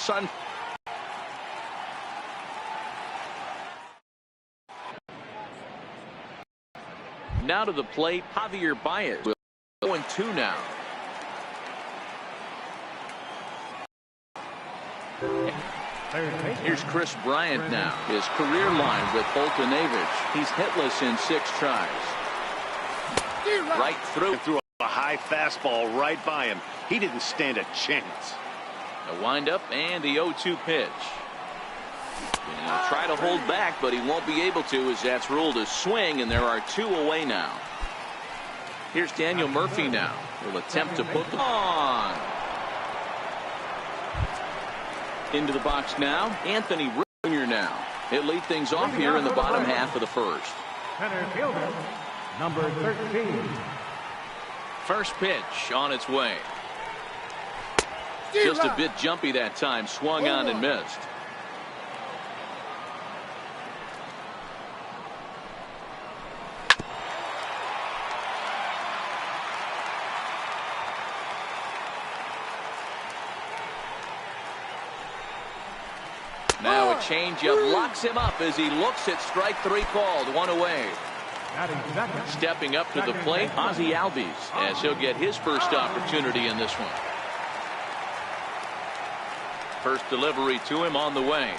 sudden. Now to the plate, Javier Baez. 0-2 now. Here's Chris Bryant now. His career line with Bolton Avich. He's hitless in 6 tries. Right through. Threw a high fastball right by him. He didn't stand a chance. The windup and the 0-2 pitch. And he'll try to hold back, but he won't be able to, as that's ruled a swing, and there are 2 away now. Here's Daniel Murphy now. Will attempt to put them on. Into the box now, Anthony Jr. now. He'll lead things off here in the bottom half of the first. Center fielder, number 13. First pitch on its way. Just a bit jumpy that time. Swung on and missed. Now a changeup locks him up as he looks at strike 3 called. 1 away. Stepping up to the plate, Ozzie Albies, as he'll get his first opportunity in this one. First delivery to him on the way.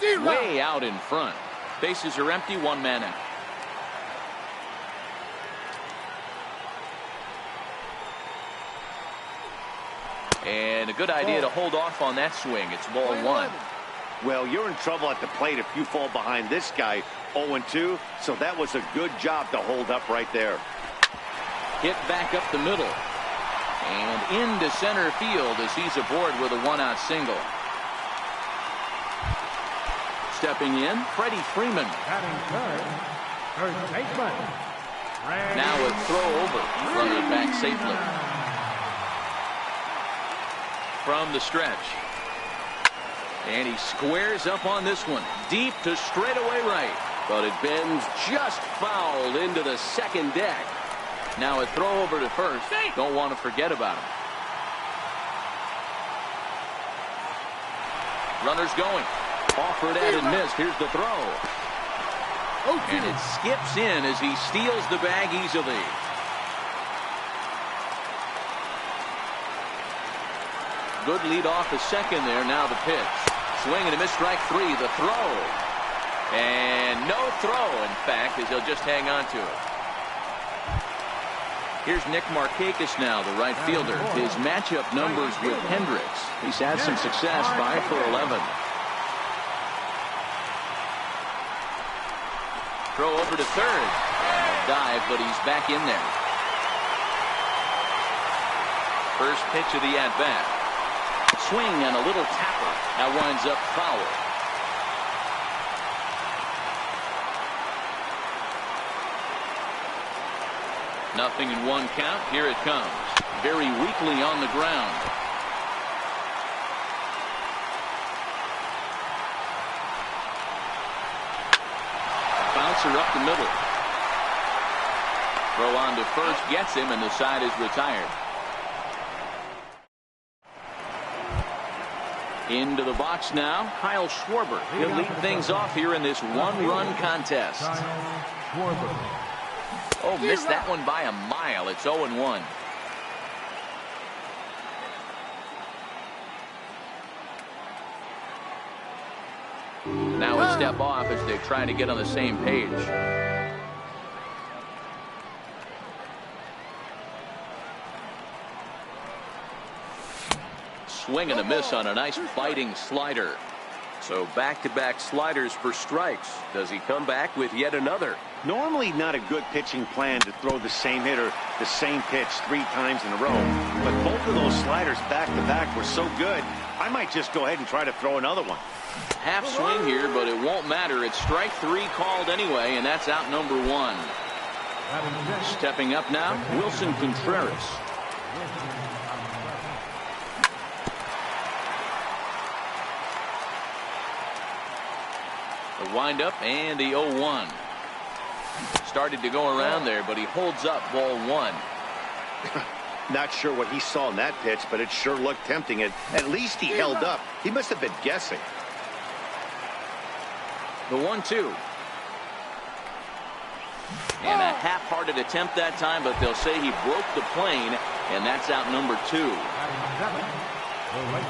Way out in front. Bases are empty, 1 man out. And a good idea to hold off on that swing. It's ball 1. Well, you're in trouble at the plate if you fall behind this guy 0-2, so that was a good job to hold up right there. Hit back up the middle. And into center field as he's aboard with a 1-out single. Stepping in, Freddie Freeman. Now a throw over. Runner back safely. From the stretch. And he squares up on this one. Deep to straightaway right. But it bends just foul into the second deck. Now a throw over to first. Don't want to forget about him. Runners going. Offered at and missed. Here's the throw. And it skips in as he steals the bag easily. Good lead off the second there. Now the pitch. Swing and a miss, strike 3. The throw. And no throw, in fact, as he'll just hang on to it. Here's Nick Markakis now, the right fielder. His matchup numbers with Hendricks. He's had some success, 5 for 11. Throw over to third. Dive, but he's back in there. First pitch of the at-bat. Swing and a little tapper. That winds up foul. Nothing in 1 count. Here it comes. Very weakly on the ground. Bouncer up the middle. Throw on to first gets him, and the side is retired. Into the box now, Kyle Schwarber. He'll lead things off here in this 1-run contest. Oh, missed that one by a mile. It's 0-1. Now a step off as they try to get on the same page. Swing and a miss on a nice biting slider. So back-to-back sliders for strikes. Does he come back with yet another? Normally not a good pitching plan to throw the same hitter the same pitch 3 times in a row. But both of those sliders back-to-back were so good, I might just go ahead and try to throw another one. Half swing here, but it won't matter. It's strike 3 called anyway, and that's out number 1. Stepping up now, Wilson Contreras. The windup and the 0-1. Started to go around there, but he holds up ball 1. Not sure what he saw in that pitch, but it sure looked tempting. And at least he held up. He must have been guessing. The 1-2. And a half-hearted attempt that time, but they'll say he broke the plane, and that's out number 2.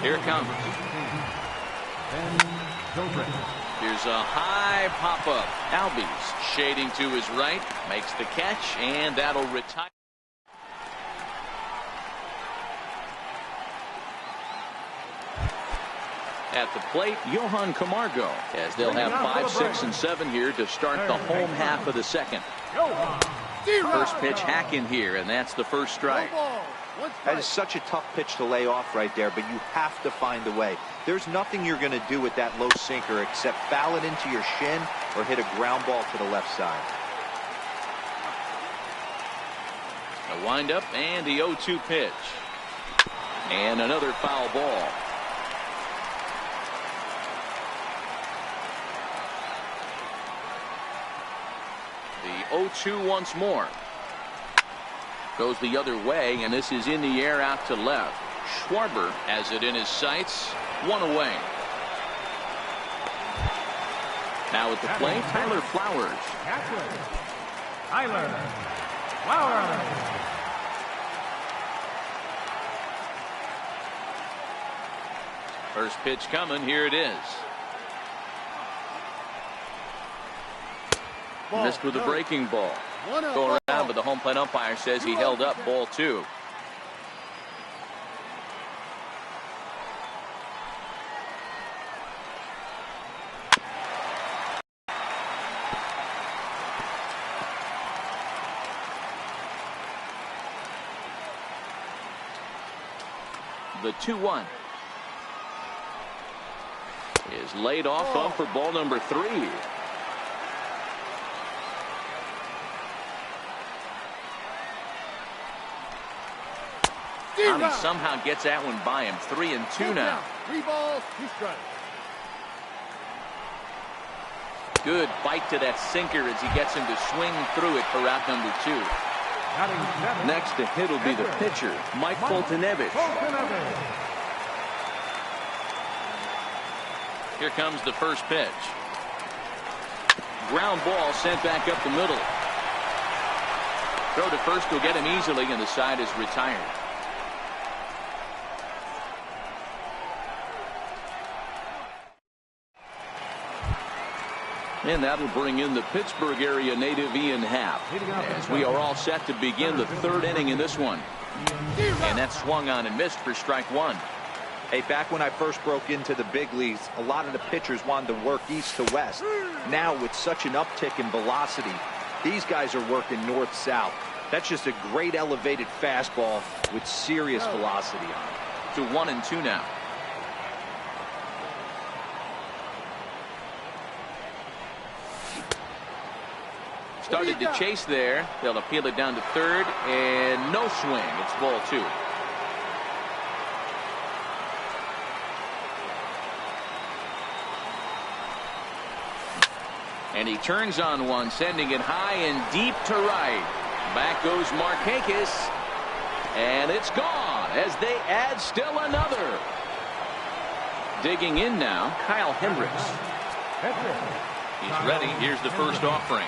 Here it comes. Here's a high pop-up. Albies shading to his right, makes the catch, and that'll retire. At the plate, Johan Camargo, as they'll have 5, 6, and 7 here to start the home half of the second. First pitch hack in here, and that's the first strike. That is such a tough pitch to lay off right there, but you have to find a way. There's nothing you're going to do with that low sinker except foul it into your shin or hit a ground ball to the left side. A windup and the 0-2 pitch. And another foul ball. The 0-2 once more. Goes the other way, and this is in the air out to left. Schwarber has it in his sights. 1 away. Now at the plate, Tyler Flowers. Tyler Flowers. First pitch coming. Here it is. Missed with a breaking ball. Go around, but the home plate umpire says he held up ball 2. The 2-1 is laid off up for ball number 3. He somehow gets that one by him. 3-2 now. 3 balls, 2 strikes. Good bite to that sinker as he gets him to swing through it for out number 2. Next to hit will be the pitcher, Mike Foltynewicz. Here comes the first pitch. Ground ball sent back up the middle. Throw to first will get him easily, and the side is retired. And that'll bring in the Pittsburgh area native Ian Happ, as we are all set to begin the 3rd inning in this one. And that swung on and missed for strike 1. Hey, back when I first broke into the big leagues, a lot of the pitchers wanted to work east to west. Now, with such an uptick in velocity, these guys are working north-south. That's just a great elevated fastball with serious velocity on it. To 1-2 now. Started to chase there. They'll appeal it down to 3rd, and no swing. It's ball 2. And he turns on one, sending it high and deep to right. Back goes Markakis, and it's gone as they add still another. Digging in now, Kyle Hendricks. He's ready. Here's the first offering.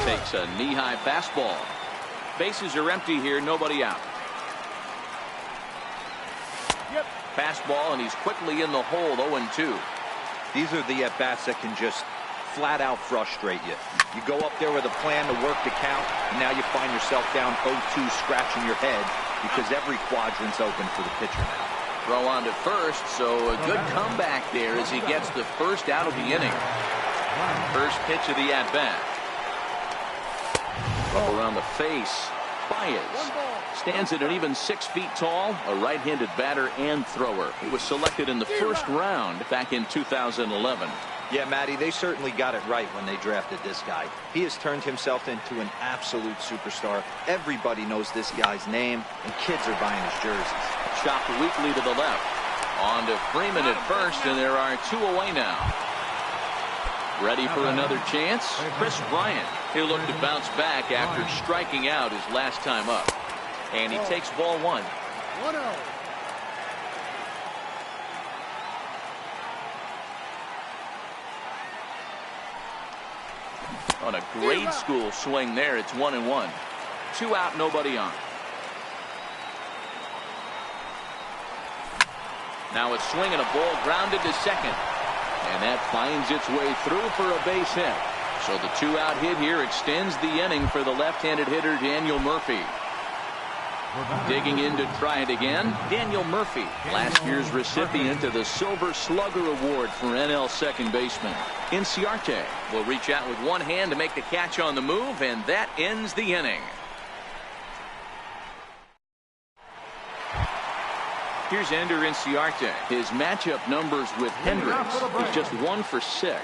Takes a knee-high fastball. Bases are empty here, nobody out. Fastball, and he's quickly in the hole, 0-2. These are the at-bats that can just flat-out frustrate you. You go up there with a plan to work the count, and now you find yourself down 0-2, scratching your head because every quadrant's open for the pitcher now. Throw on to first, so a good comeback there as he gets the first out of the inning. First pitch of the at-bat. Up around the face. Baez stands at an even 6 feet tall, a right-handed batter and thrower. He was selected in the first round back in 2011. Yeah, Matty, they certainly got it right when they drafted this guy. He has turned himself into an absolute superstar. Everybody knows this guy's name, and kids are buying his jerseys. Chopped weakly to the left. On to Freeman at first, and there are 2 away now. Ready for another chance? Chris Bryant. He'll look to bounce back after striking out his last time up. And he takes ball one. 1-0. On a grade school swing there, it's 1-1. 2 out, nobody on. Now it's swinging a ball grounded to second. And that finds its way through for a base hit. So the 2-out hit here extends the inning for the left-handed hitter Daniel Murphy. Digging in to try it again, Daniel Murphy, last year's recipient of the Silver Slugger Award for NL second baseman. Inciarte will reach out with one hand to make the catch on the move, and that ends the inning. Here's Ender Inciarte. His matchup numbers with Hendricks is just 1 for 6.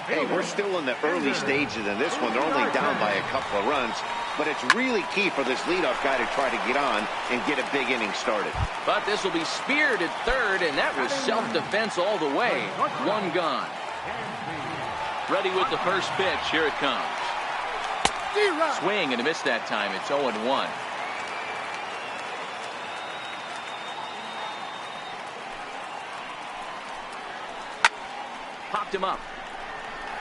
Hey, we're still in the early stages in this one. They're only down by a couple of runs. But it's really key for this leadoff guy to try to get on and get a big inning started. But this will be speared at third, and that was self-defense all the way. 1 gone. Ready with the first pitch. Here it comes. Swing and a miss that time. It's 0-1. Popped him up.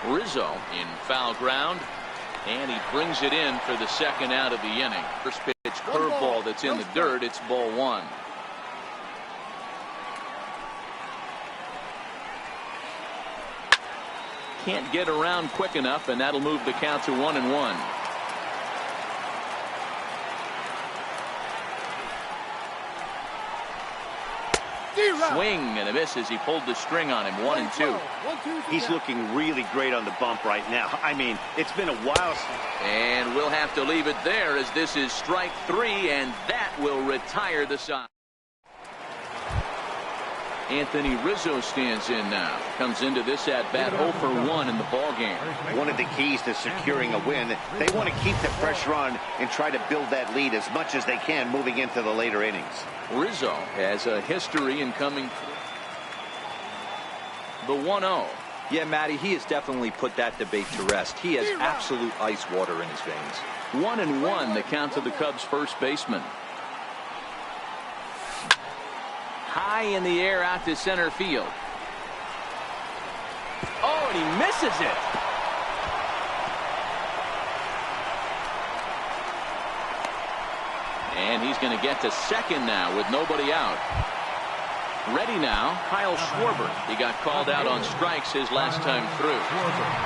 Rizzo in foul ground. And he brings it in for the second out of the inning. First pitch curveball that's in the dirt. It's ball 1. Can't get around quick enough, and that'll move the count to 1-1. Swing and a miss as he pulled the string on him. 1-2. He's looking really great on the bump right now. I mean, it's been a while. And we'll have to leave it there as this is strike 3, and that will retire the side. Anthony Rizzo stands in now. Comes into this at bat 0 for 1 in the ball game. One of the keys to securing a win, they want to keep the pressure on and try to build that lead as much as they can moving into the later innings. Rizzo has a history in coming the 1-0. Yeah, Matty, he has definitely put that debate to rest. He has absolute ice water in his veins. 1-1 the count to the Cubs first baseman. High in the air out to center field. Oh, and he misses it. And he's going to get to second now with nobody out. Ready now, Kyle Schwarber. He got called out on strikes his last time through.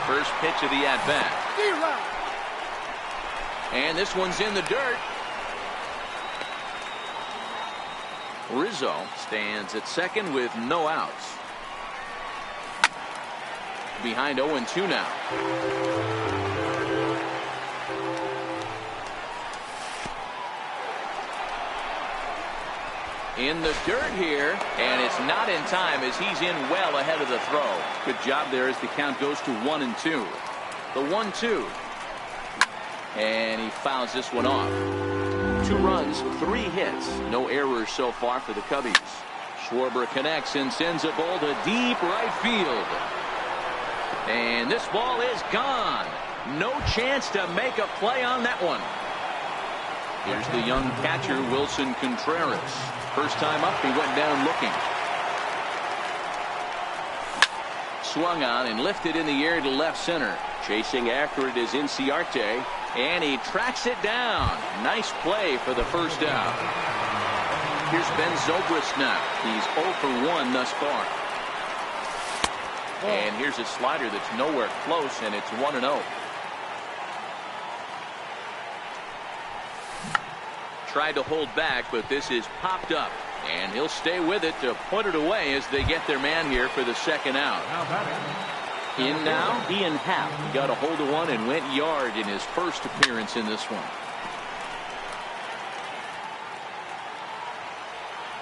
First pitch of the at-bat. And this one's in the dirt. Rizzo stands at second with no outs. Behind 0-2 now. In the dirt here, and it's not in time as he's in well ahead of the throw. Good job there as the count goes to 1-2. The 1-2. And he fouls this one off. 2 runs, 3 hits. No errors so far for the Cubbies. Schwarber connects and sends a ball to deep right field. And this ball is gone. No chance to make a play on that one. Here's the young catcher, Wilson Contreras. First time up, he went down looking. Swung on and lifted in the air to left center. Chasing after it is Inciarte. And he tracks it down. Nice play for the first out. Here's Ben Zobrist now. He's 0 for 1 thus far. And here's a slider that's nowhere close, and it's 1-0. Tried to hold back, but this is popped up. And he'll stay with it to put it away as they get their man here for the second out. In now, Ian Happ got a hold of one and went yard in his first appearance in this one.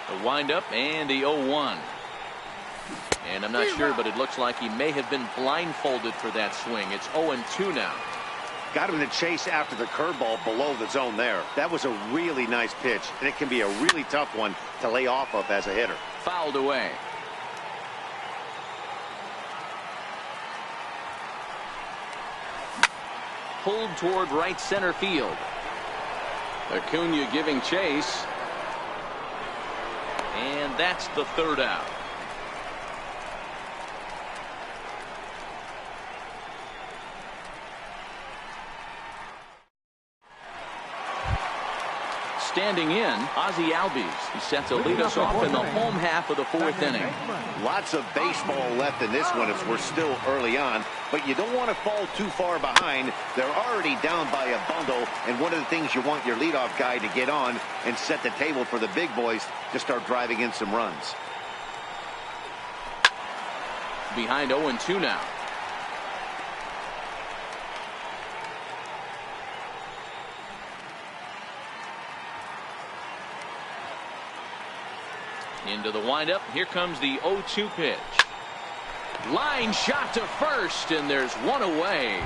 The windup and the 0-1. And I'm not sure, but it looks like he may have been blindfolded for that swing. It's 0-2 now. Got him to chase after the curveball below the zone there. That was a really nice pitch, and it can be a really tough one to lay off of as a hitter. Fouled away. Pulled toward right center field. Acuna giving chase. And that's the third out. Standing in, Ozzie Albies. He set to lead us off in the home half of the fourth inning. Lots of baseball left in this one as we're still early on, but you don't want to fall too far behind. They're already down by a bundle, and one of the things you want your leadoff guy to get on and set the table for the big boys to start driving in some runs. Behind 0-2 now. Into the windup. Here comes the 0-2 pitch. Line shot to first, and there's one away.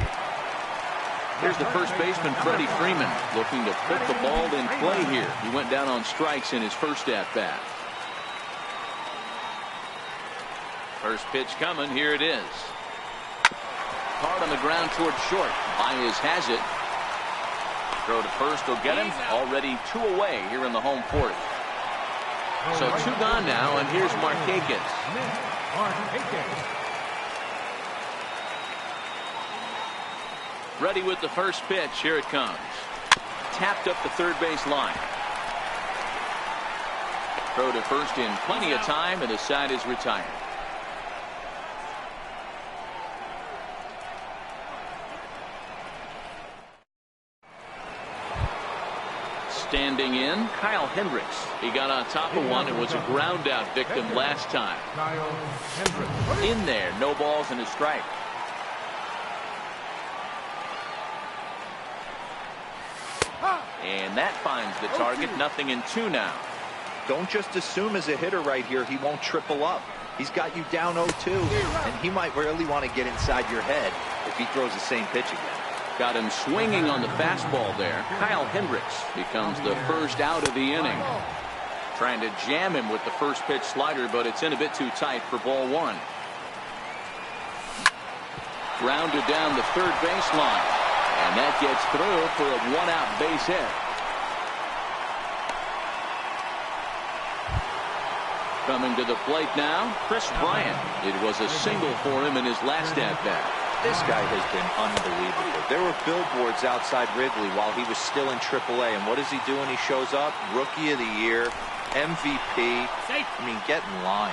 Here's the first baseman, Freddie Freeman, looking to put the ball in play here. He went down on strikes in his first at-bat. First pitch coming. Here it is. Hard on the ground towards short. Baez has it. Throw to first will get him. Already 2 away here in the home fourth. So 2 gone now, and here's Markakis. Ready with the first pitch. Here it comes. Tapped up the third base line. Throw to first in plenty of time, and the side is retired. Standing in, Kyle Hendricks. He got on top of one and was a ground out victim last time. In there, no balls and a strike. And that finds the target. 0-2 now. Don't just assume as a hitter right here he won't triple up. He's got you down 0-2, and he might really want to get inside your head if he throws the same pitch again. Got him swinging on the fastball there. Kyle Hendricks becomes the first out of the inning. Trying to jam him with the first pitch slider, but it's in a bit too tight for ball one. Grounded down the third baseline. And that gets through for a 1-out base hit. Coming to the plate now, Chris Bryant. It was a single for him in his last at-bat. This guy has been unbelievable. There were billboards outside Wrigley while he was still in AAA, and what does he do when he shows up? Rookie of the Year, MVP. I mean, get in line.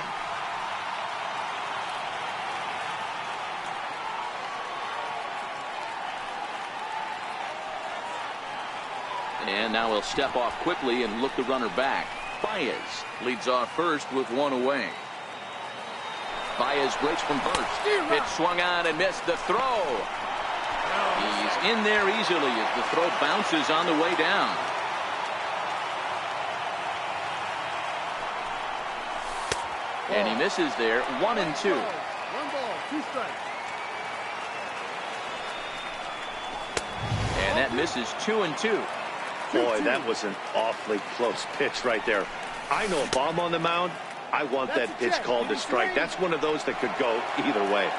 And now he'll step off quickly and look the runner back. Baez leads off first with 1 away. Baez breaks from first. Pitch swung on and missed. The throw. He's in there easily as the throw bounces on the way down. And he misses there. 1-2. 1 ball, 2 strikes. And that misses 2-2. Boy, that was an awfully close pitch right there. I know if I'm on the mound, I want that pitch called a strike. That's one of those that could go either way.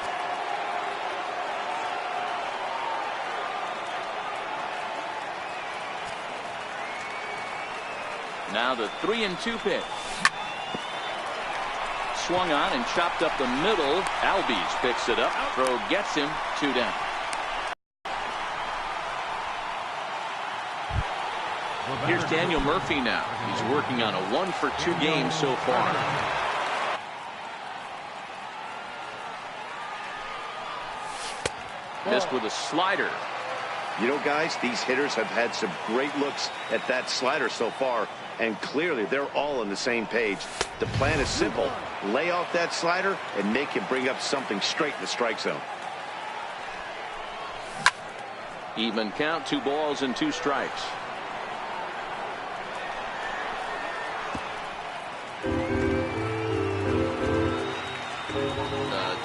Now the 3-2 pitch. Swung on and chopped up the middle. Albies picks it up. Throw gets him. 2 down. Here's Daniel Murphy now. He's working on a 1-for-2 game so far. Missed with a slider. You know, guys, these hitters have had some great looks at that slider so far, and clearly they're all on the same page. The plan is simple. Lay off that slider and make him bring up something straight in the strike zone. Even count, 2 balls and 2 strikes.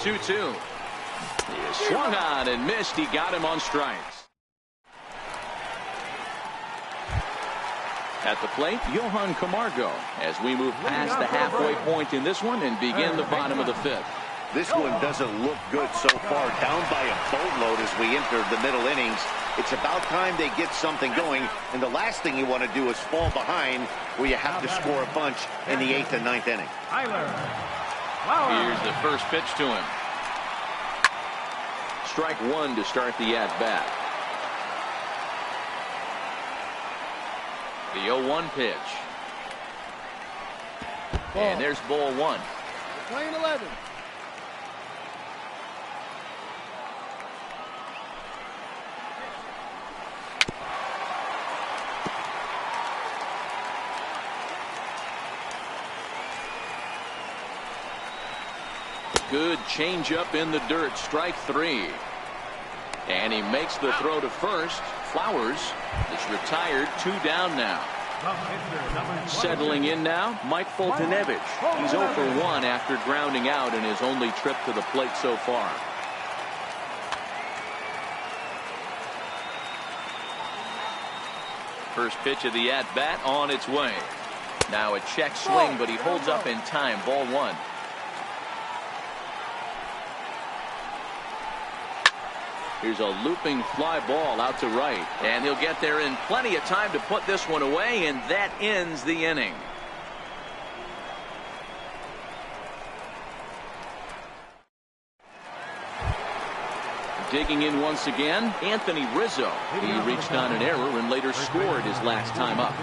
2-2. He swung on and missed. He got him on strikes. At the plate, Johan Camargo, as we move past the halfway point in this one and begin the bottom of the 5th. This one doesn't look good so far. Down by a boatload as we enter the middle innings. It's about time they get something going, and the last thing you want to do is fall behind where you have to score a bunch in the 8th and 9th inning. Here's the first pitch to him. Strike one to start the at-bat. The 0-1 pitch. And there's ball one. Playing 11. Good changeup in the dirt. Strike three. And he makes the throw to first. Flowers is retired. 2 down now. Settling in now, Mike Foltynewicz. He's 0 for 1 after grounding out in his only trip to the plate so far. First pitch of the at-bat on its way. Now a check swing, but he holds up in time. Ball one. Here's a looping fly ball out to right. And he'll get there in plenty of time to put this one away, and that ends the inning. Digging in once again, Anthony Rizzo. He reached on an error and later scored his last time up.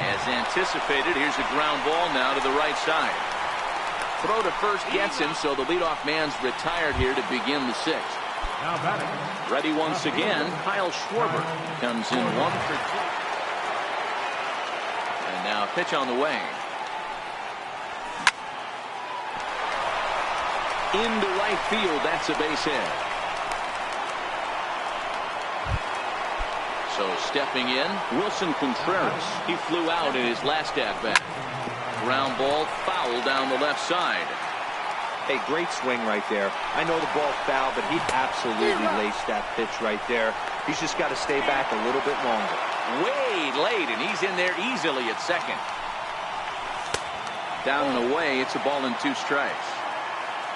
As anticipated, here's a ground ball now to the right side. Throw to first gets him, so the leadoff man's retired here to begin the 6th. Ready once again, Kyle Schwarber comes in 1 for 2. And now pitch on the way. Into right field, that's a base hit. So stepping in, Wilson Contreras. He flew out in his last at-bat. Ground ball foul down the left side. Hey, great swing right there. I know the ball foul, but he absolutely laced that pitch right there. He's just got to stay back a little bit longer. Way late, and he's in there easily at second. Down and away, it's a ball and 2 strikes.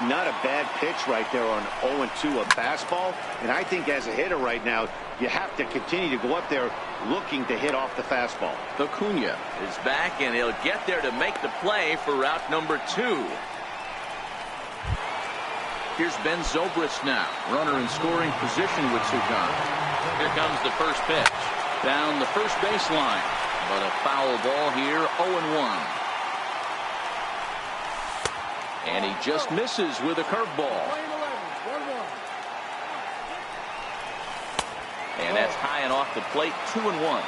Not a bad pitch right there on 0-2, a fastball. And I think as a hitter right now, you have to continue to go up there looking to hit off the fastball. Acuna is back, and he'll get there to make the play for route number 2. Here's Ben Zobrist now. Runner in scoring position with 2 gone. Here comes the first pitch. Down the first baseline. But a foul ball here, 0-1. And he just misses with a curveball. And that's high and off the plate, 2-1.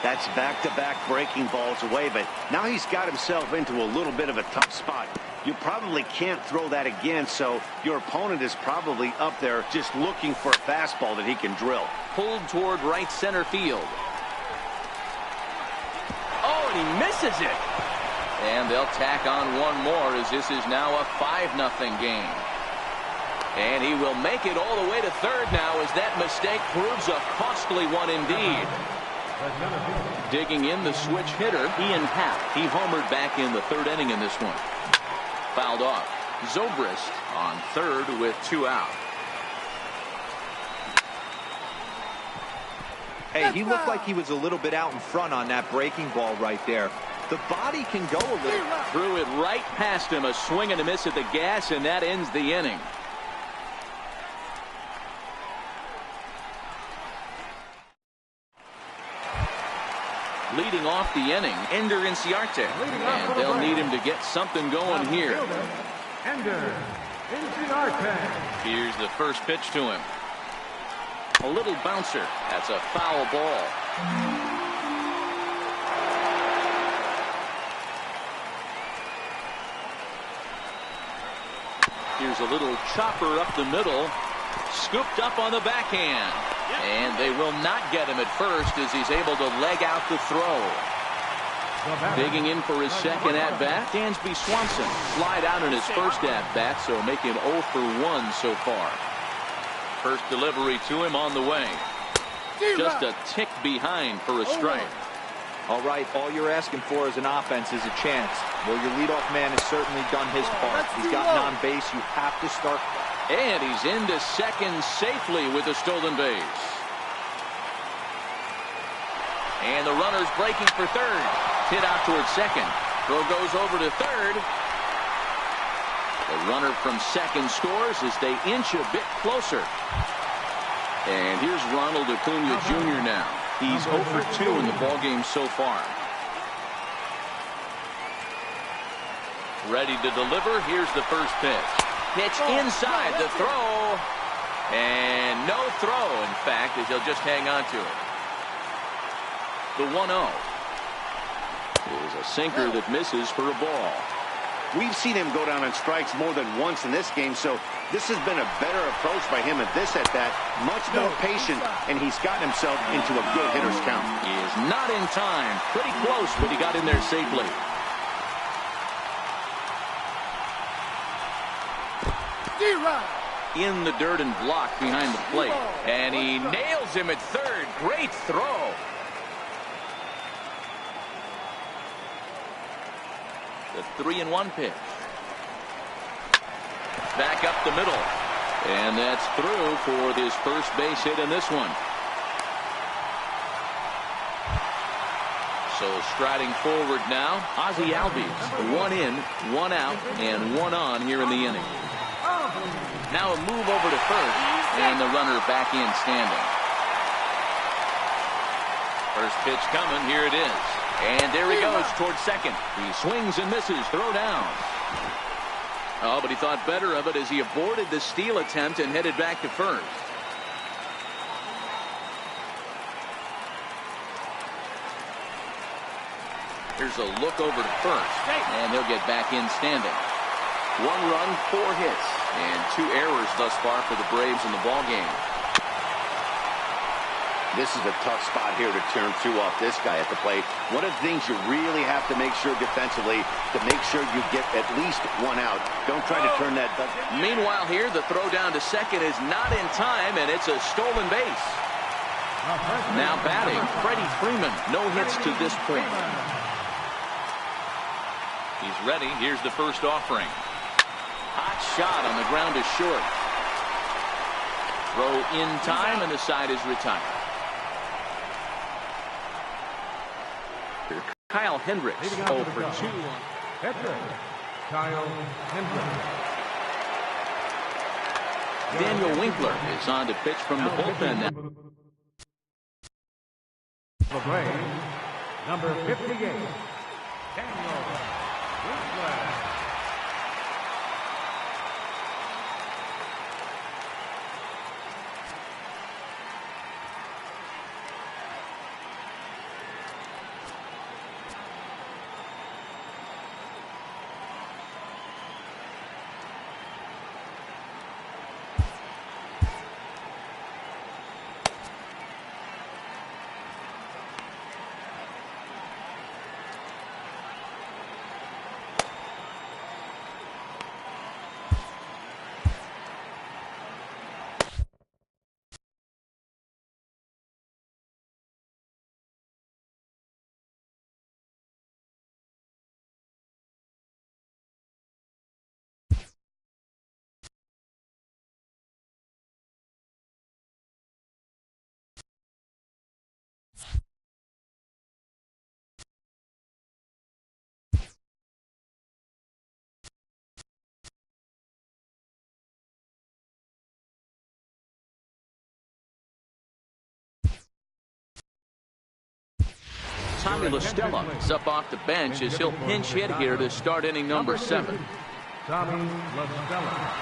That's back-to-back breaking balls away, but now he's got himself into a little bit of a tough spot. You probably can't throw that again, so your opponent is probably up there just looking for a fastball that he can drill. Pulled toward right center field. Oh, and he misses it. And they'll tack on one more as this is now a 5-0 game. And he will make it all the way to third now as that mistake proves a costly one indeed. Digging in the switch hitter, Ian Happ. He homered back in the 3rd inning in this one. Fouled off. Zobrist on third with 2 out. Hey, he looked like he was a little bit out in front on that breaking ball right there. The body can go a little. Threw it right past him. A swing and a miss at the gas, and that ends the inning. Leading off the inning, Ender Inciarte. And they'll need him to get something going here. Ender Inciarte. Here's the first pitch to him. A little bouncer. That's a foul ball. Here's a little chopper up the middle. Scooped up on the backhand. And they will not get him at first as he's able to leg out the throw. Digging in for his second at-bat, Dansby Swanson. Slide out in his first at-bat, so making 0 for 1 so far. First delivery to him on the way. Just a tick behind for a strike. All right, all you're asking for as an offense is a chance. Well, your leadoff man has certainly done his part. He's gotten on base. You have to start. And he's into second safely with a stolen base. And the runner's breaking for third. Hit out towards second. Throw goes over to third. The runner from second scores as they inch a bit closer. And here's Ronald Acuna Jr. now. He's 0 for 2 in the ballgame so far. Ready to deliver. Here's the first pitch. Pitch inside the throw. And no throw, in fact, as he'll just hang on to it. The 1-0 is a sinker that misses for a ball. We've seen him go down on strikes more than once in this game, so this has been a better approach by him at this at-bat. Much more patient, and he's gotten himself into a good hitter's count. He is not in time. Pretty close, but he got in there safely. In the dirt and blocked behind the plate. And he nails him at third. Great throw. The 3-1 pitch. Back up the middle. And that's through for this first base hit in this one. So striding forward now, Ozzie Albies. 1 in, 1 out, and 1 on here in the inning. Now a move over to first, and the runner back in standing. First pitch coming, here it is. And there he goes towards second. He swings and misses, throw down. Oh, but he thought better of it as he aborted the steal attempt and headed back to first. Here's a look over to first, and he'll get back in standing. 1 run, 4 hits, and 2 errors thus far for the Braves in the ballgame. This is a tough spot here to turn 2 off this guy at the plate. One of the things you really have to make sure defensively to make sure you get at least 1 out. Don't try to turn that. Meanwhile here, the throw down to second is not in time, and it's a stolen base. Now batting, Freddie Freeman. No hits to this point. He's ready. Here's the first offering. Hot shot on the ground is short. Throw in time, and the side is retired. Kyle Hendricks 0 for 2. Kyle Hendricks. Daniel Winkler is on to pitch from the bullpen now. For Braves, number 58, Daniel Winkler. Tommy La Stella is up off the bench as he'll pinch hit here to start inning number 7. Tommy La Stella.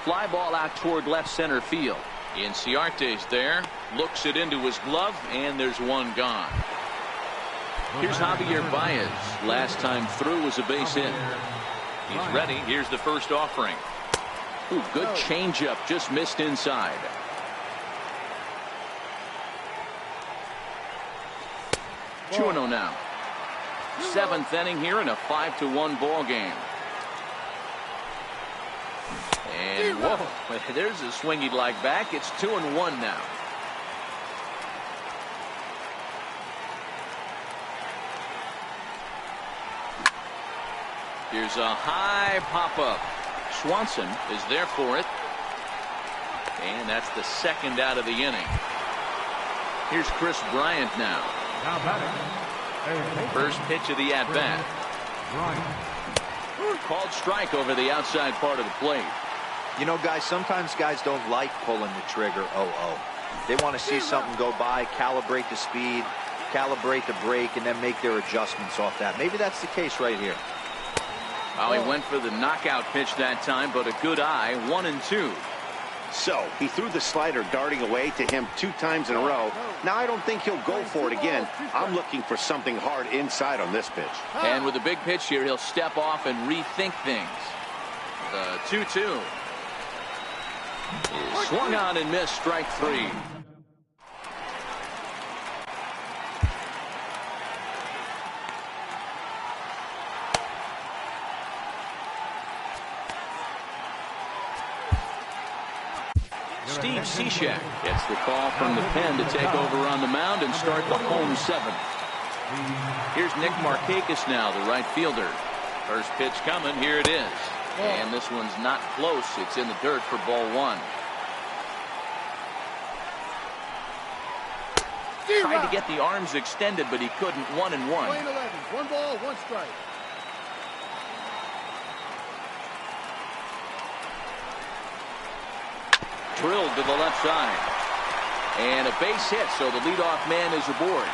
Fly ball out toward left center field. Inciarte's there, looks it into his glove, and there's 1 gone. Here's Javier Baez. Last time through was a base hit. He's ready. Here's the first offering. Ooh, good changeup, just missed inside. 2-0 now. 7th inning here in a 5-1 ball game. And whoa, there's a swing he'd like back. It's 2-1 now. Here's a high pop-up. Swanson is there for it. And that's the second out of the inning. Here's Chris Bryant now. Now batting. First pitch of the at-bat. Called strike over the outside part of the plate. You know, guys, sometimes guys don't like pulling the trigger 0-0. They want to see something go by, calibrate the speed, calibrate the brake, and then make their adjustments off that. Maybe that's the case right here. Well, he went for the knockout pitch that time, but a good eye, 1-2. So he threw the slider darting away to him 2 times in a row. Now I don't think he'll go for it again. I'm looking for something hard inside on this pitch. And with a big pitch here, he'll step off and rethink things. The 2-2 is swung on and missed, strike 3. Steve Cishek gets the call from the pen to take over on the mound and start the home 7th. Here's Nick Markakis now, the right fielder. First pitch coming. Here it is. And this one's not close. It's in the dirt for ball 1. Tried to get the arms extended, but he couldn't. 1-1. 1 ball, 1 strike. Drilled to the left side. And a base hit, so the leadoff man is aboard.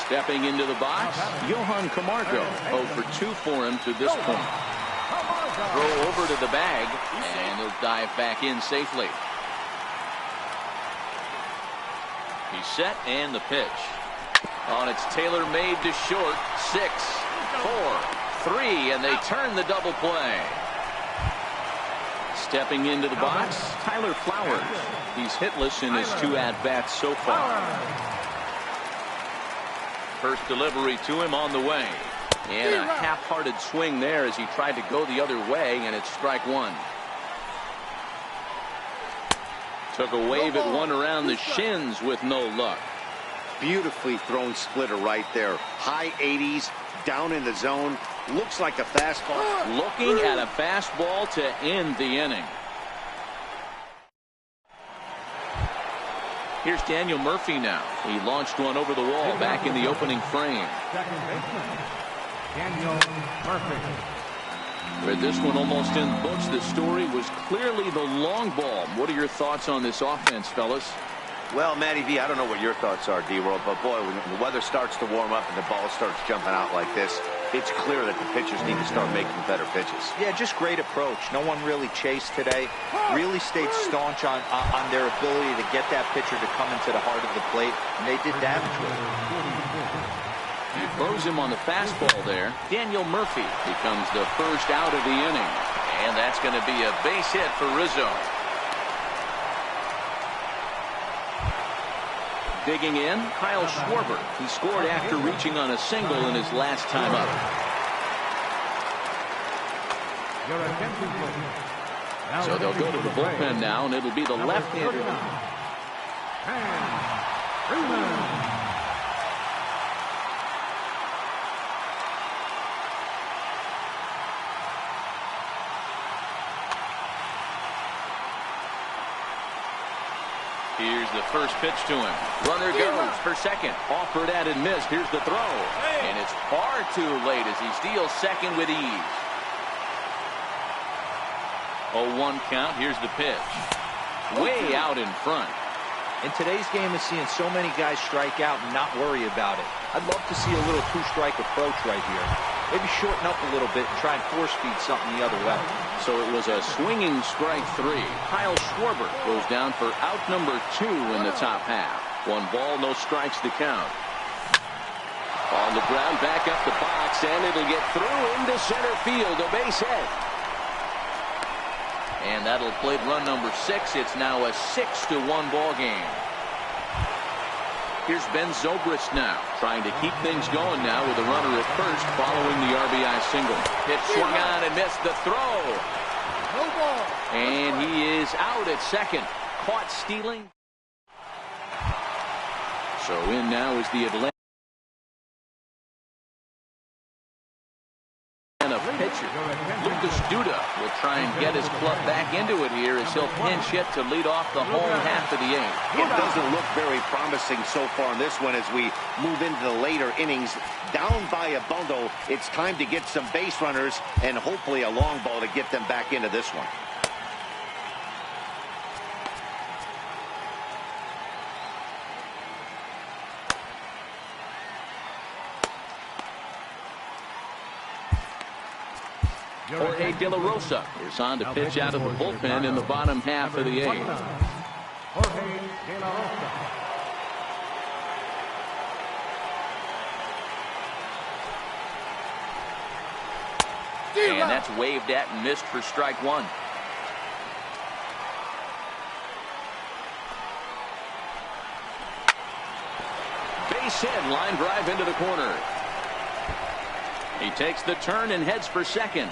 Stepping into the box, Johan Camargo. 0 for 2 for him to this point. Throw over to the bag, and he'll dive back in safely. He's set, and the pitch. On it's tailor-made to short. 6, 4, 3, and they turn the double play. Stepping into the box, Tyler Flowers. He's hitless in his 2 at-bats so far. First delivery to him on the way. And a half-hearted swing there as he tried to go the other way, and it's strike 1. Took a wave at one around the shins with no luck. Beautifully thrown splitter right there. High 80s, down in the zone. Looks like a fastball. Looking at a fastball to end the inning. Here's Daniel Murphy now. He launched one over the wall back in the opening frame. Second baseman, Daniel Murphy. With this one almost in the books, the story was clearly the long ball. What are your thoughts on this offense, fellas? Well, Matty V, I don't know what your thoughts are, D-World, but boy, when the weather starts to warm up and the ball starts jumping out like this, it's clear that the pitchers need to start making better pitches. Yeah, just great approach. No one really chased today. Really stayed staunch on their ability to get that pitcher to come into the heart of the plate, and they did damage with it. He throws him on the fastball there. Daniel Murphy becomes the first out of the inning, and that's going to be a base hit for Rizzo. Digging in, Kyle Schwarber. He scored after reaching on a single in his last time up. Your attention, please. So they'll go to the bullpen now, and it'll be the left-hander. Here's the first pitch to him. Runner goes for second. Offered at and missed. Here's the throw. And it's far too late as he steals second with ease. 0-1 count. Here's the pitch. Way out in front. In today's game is seeing so many guys strike out and not worry about it. I'd love to see a little 2-strike approach right here. Maybe shorten up a little bit and try and force feed something the other way. So it was a swinging strike 3. Kyle Schwarber goes down for out number 2 in the top half. 1 ball, no strikes to count. On the ground, back up the box, and it'll get through into center field. A base hit. And that'll plate run number 6. It's now a 6-1 ball game. Here's Ben Zobrist now, trying to keep things going now with a runner at first following the RBI single. Pitch swung on and missed the throw. No ball. And he is out at second. Caught stealing. So in now is the Atlanta pitcher. Lucas Duda will try and get his club back into it here as he'll pinch hit to lead off the home half of the 8th. It doesn't look very promising so far in this one as we move into the later innings. Down by a bundle, it's time to get some base runners and hopefully a long ball to get them back into this one. Jorge De La Rosa is on to pitch out of the bullpen in the bottom half of the 8th. Jorge De La Rosa. And that's waved at and missed for strike 1. Base hit, line drive into the corner. He takes the turn and heads for second.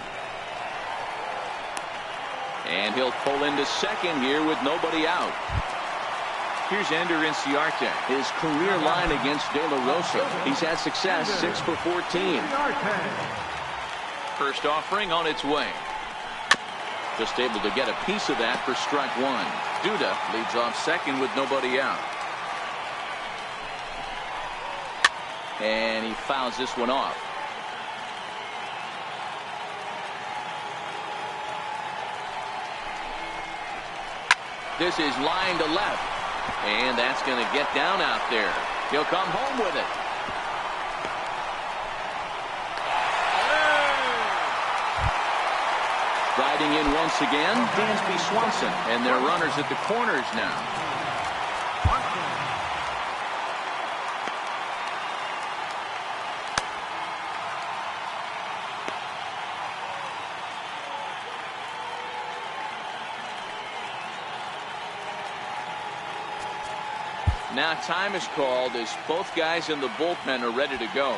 And he'll pull into second here with nobody out. Here's Ender Inciarte. His career line against De La Rosa. He's had success, 6 for 14. First offering on its way. Just able to get a piece of that for strike 1. Duda leads off second with nobody out. And he fouls this one off. This is line to left. And that's going to get down out there. He'll come home with it. Riding in once again, Dansby Swanson. And they're runners at the corners now. Now time is called as both guys in the bullpen are ready to go.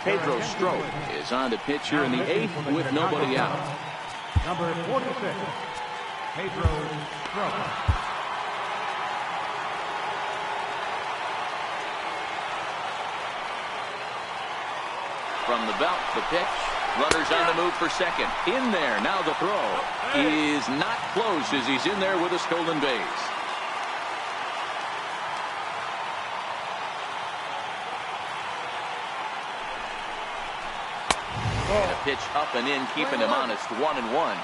Pedro Strop is on to pitch here in the 8th with nobody out. Number 46, Pedro Strop. From the belt, the pitch. Runners on the move for second. In there. Now the throw is not close as he's in there with a stolen base. And a pitch up and in, keeping him honest. 1-1.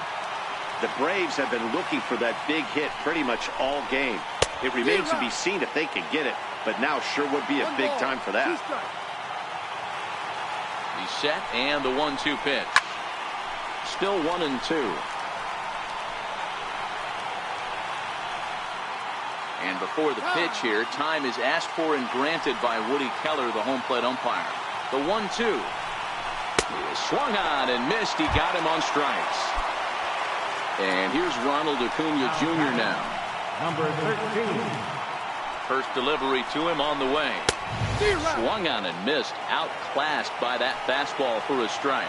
The Braves have been looking for that big hit pretty much all game. It remains to be seen if they can get it, but now sure would be a big time for that. He's set, and the 1-2 pitch. Still 1-2. And before the pitch here, time is asked for and granted by Woody Keller, the home plate umpire. The 1-2 is swung on and missed. He got him on strikes. And here's Ronald Acuna Jr. now. Number 13. First delivery to him on the way. Swung on and missed. Outclassed by that fastball for a strike.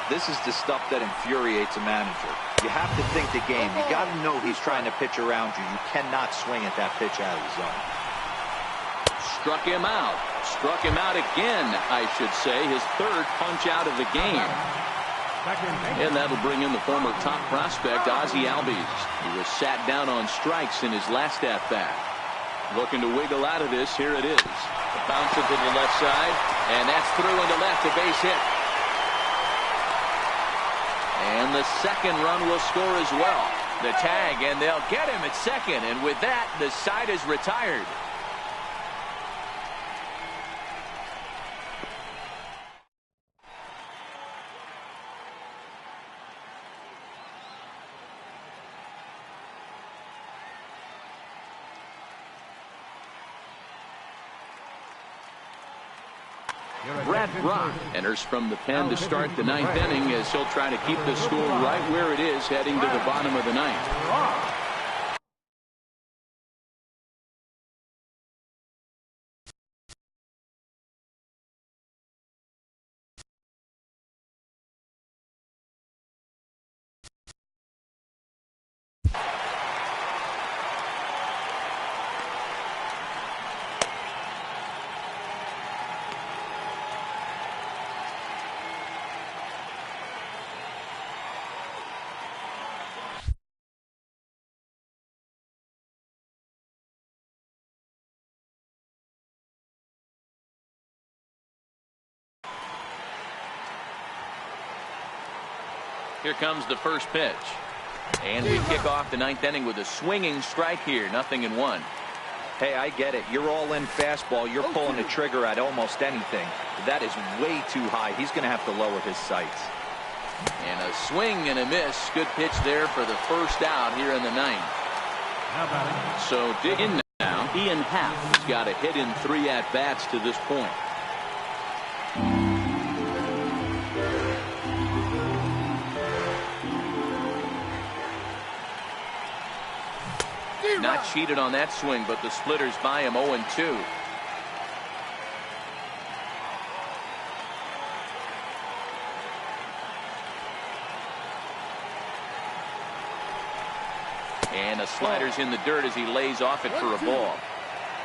This is the stuff that infuriates a manager. You have to think the game. You got to know he's trying to pitch around you. You cannot swing at that pitch out of the zone. Struck him out. Struck him out again, I should say. His third punch out of the game. And that'll bring in the former top prospect, Ozzie Albies. He was sat down on strikes in his last at-bat. Looking to wiggle out of this. Here it is. Bounce it to the left side, and that's through into left, a base hit. And the second run will score as well. The tag, and they'll get him at second, and with that, the side is retired. Brad Brock enters from the pen to start the ninth inning as he'll try to keep the score right where it is heading to the bottom of the ninth. Here comes the first pitch. And we kick off the ninth inning with a swinging strike here. 0-1. Hey, I get it. You're all in fastball. You're pulling the trigger at almost anything. That is way too high. He's going to have to lower his sights. And a swing and a miss. Good pitch there for the first out here in the ninth. So dig in now. Ian Happ has got a hit in 3 at-bats to this point. Not cheated on that swing, but the splitters by him 0-2. And a slider's in the dirt as he lays off it for a ball.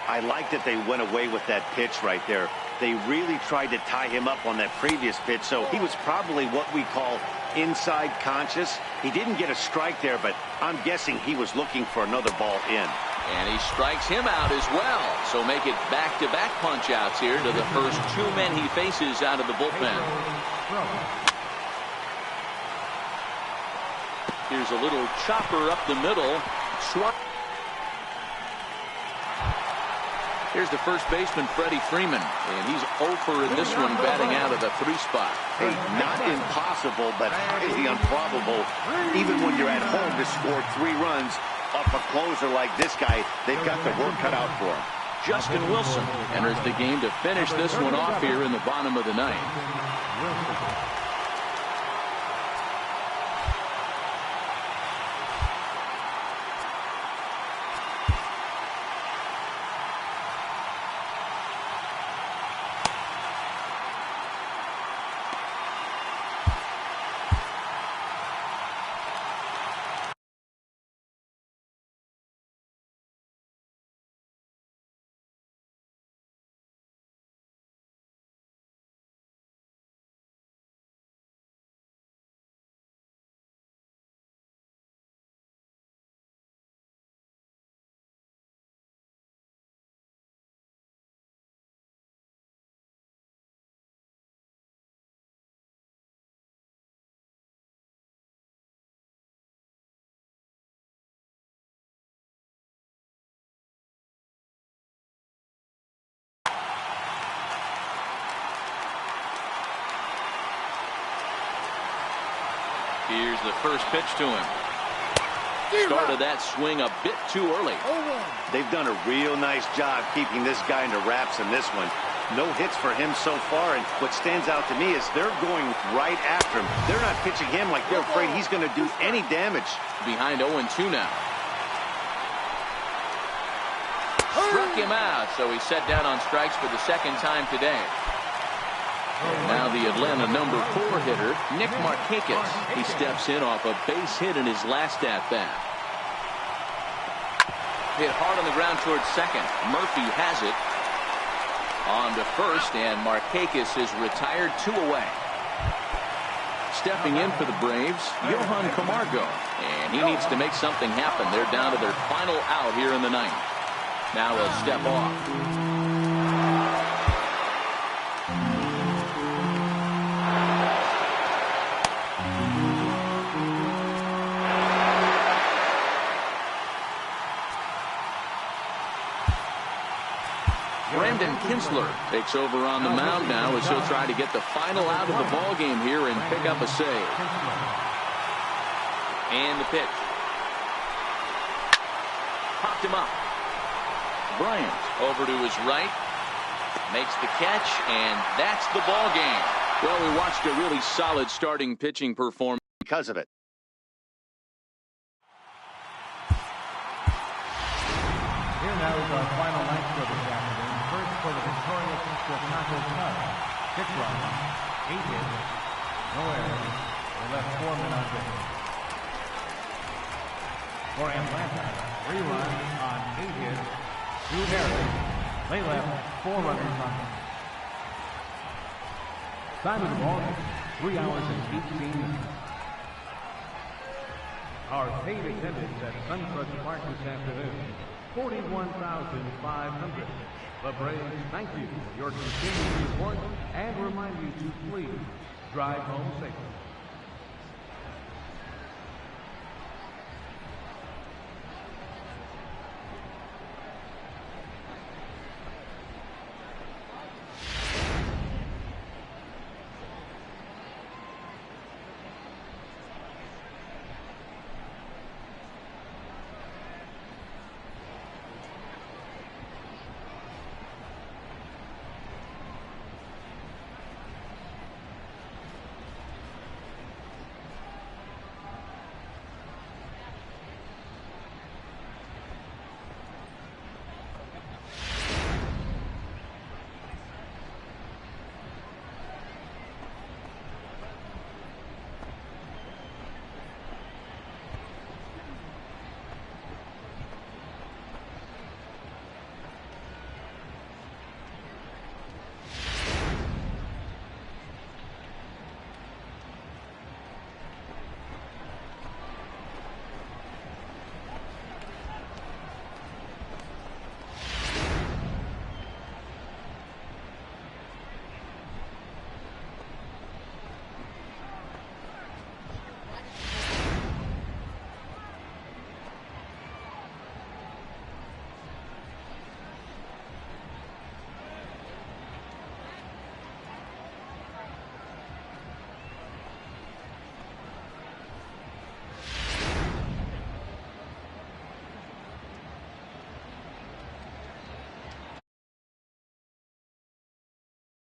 I like that they went away with that pitch right there. They really tried to tie him up on that previous pitch, so he was probably what we call inside conscious. He didn't get a strike there, but I'm guessing he was looking for another ball in. And he strikes him out as well. So make it back-to-back punch-outs here to the first 2 men he faces out of the bullpen. Here's a little chopper up the middle. Here's the first baseman, Freddie Freeman, and he's 0 for in this one, batting out of the 3 spot. Hey, not impossible, but highly improbable. Even when you're at home to score 3 runs off a closer like this guy, they've got the work cut out for him. Justin Wilson enters the game to finish this one off here in the bottom of the ninth. Here's the first pitch to him. Started that swing a bit too early. They've done a real nice job keeping this guy into wraps in this one. No hits for him so far, and what stands out to me is they're going right after him. They're not pitching him like they're afraid he's going to do any damage. Behind 0-2 now. Struck him out, so he's set down on strikes for the second time today. And now the Atlanta number 4 hitter, Nick Markakis. He steps in off a base hit in his last at-bat. Hit hard on the ground towards second. Murphy has it. On to first, and Markakis is retired 2 away. Stepping in for the Braves, Johan Camargo. And he needs to make something happen. They're down to their final out here in the ninth. Now he'll step off. Kinsler takes over on the mound now as he'll try to get the final out of the ball game here and pick up a save. And the pitch. Popped him up. Bryant over to his right. Makes the catch, and that's the ball game. Well, we watched a really solid starting pitching performance because of it. Here now is our final night for this afternoon. First for the victorious Chicago Cubs. 6 runs, 8 hits, no errors. They left 4 men on base. For Atlanta, 3 runs on 8 hits, 2 errors. They left 4 runners on base. Time of the ball, 3 hours and 18 minutes. Our paid attendance at Suncrest Park this afternoon, 41,500. The Braves thank you for your continued support and remind you to please drive home safely.